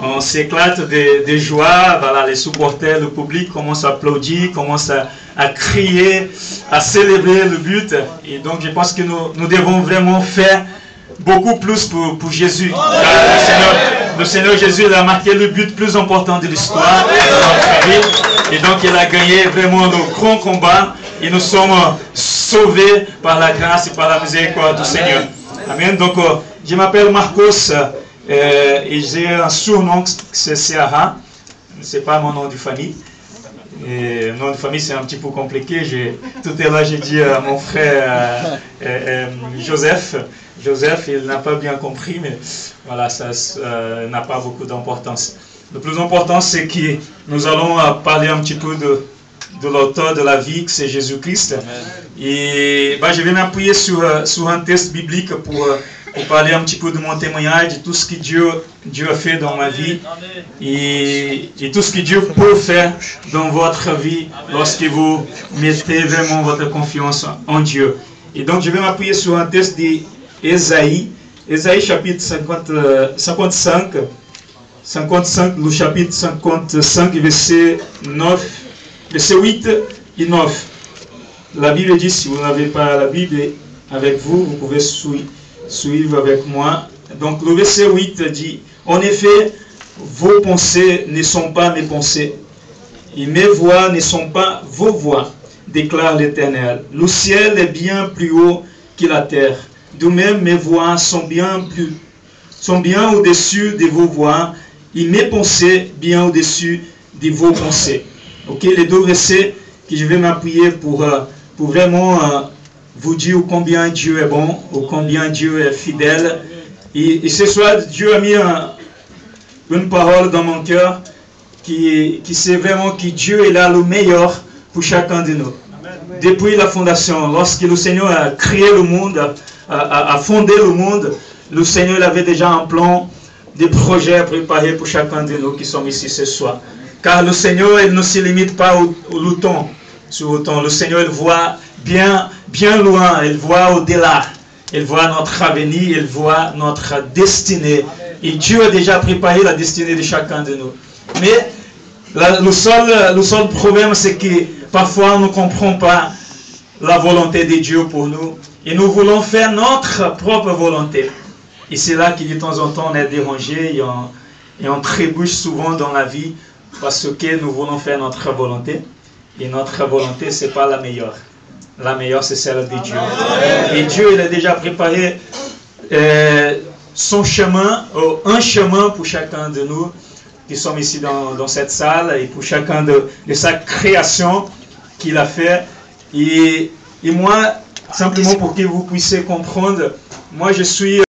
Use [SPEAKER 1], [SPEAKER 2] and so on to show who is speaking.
[SPEAKER 1] On s'éclate de joie, voilà, les supporters, le public commence à applaudir, commence à crier, à célébrer le but. Et donc je pense que nous devons vraiment faire beaucoup plus pour Jésus. Car le Seigneur Jésus, il a marqué le but plus important de l'histoire de notre vie. Et donc il a gagné vraiment le grand combat. Et nous sommes sauvés par la grâce et par la miséricorde du Seigneur. Amen. Donc je m'appelle Marcos. Et j'ai un surnom, c'est Seara. Ce n'est pas mon nom de famille. Et le nom de famille, c'est un petit peu compliqué. Tout à l'heure, j'ai dit à mon frère Joseph. Joseph, il n'a pas bien compris, mais voilà, ça n'a pas beaucoup d'importance. Le plus important, c'est que nous allons parler un petit peu de l'auteur de la vie, que c'est Jésus-Christ. Et je vais m'appuyer sur un texte biblique pour parler un petit peu de mon témoignage, de tout ce que Dieu a fait dans ma vie et tout ce que Dieu peut faire dans votre vie lorsque vous mettez vraiment votre confiance en Dieu. Et donc je vais m'appuyer sur un texte d'Ésaïe, Ésaïe chapitre 55, le chapitre 55, verset 8 et 9. La Bible dit, si vous n'avez pas la Bible avec vous, vous pouvez suivre avec moi. Donc le verset 8 dit: en effet, vos pensées ne sont pas mes pensées, et mes voix ne sont pas vos voix, déclare l'Éternel. Le ciel est bien plus haut que la terre. De même, mes voix sont bien au-dessus de vos voix, et mes pensées bien au-dessus de vos pensées. Ok, les deux versets que je vais m'appuyer pour vraiment vous dire combien Dieu est bon, ou combien Dieu est fidèle. Et ce soir, Dieu a mis une parole dans mon cœur qui sait vraiment que Dieu est là le meilleur pour chacun de nous. Depuis la fondation, lorsque le Seigneur a créé le monde, a fondé le monde, le Seigneur avait déjà un plan, des projets préparés pour chacun de nous qui sommes ici ce soir. Car le Seigneur, il ne se limite pas au temps. Sur le temps, le Seigneur, il voit bien loin, il voit au-delà. Il voit notre avenir, il voit notre destinée. Et Dieu a déjà préparé la destinée de chacun de nous. Mais le seul problème, c'est que parfois, on ne comprend pas la volonté de Dieu pour nous. Et nous voulons faire notre propre volonté. Et c'est là que de temps en temps, on est dérangé et on trébuche souvent dans la vie parce que nous voulons faire notre volonté. Et notre volonté, ce n'est pas la meilleure. La meilleure, c'est celle de Dieu. Et Dieu, il a déjà préparé son chemin, un chemin pour chacun de nous qui sommes ici dans cette salle et pour chacun de sa création qu'il a fait. Et moi, simplement pour que vous puissiez comprendre, moi je suis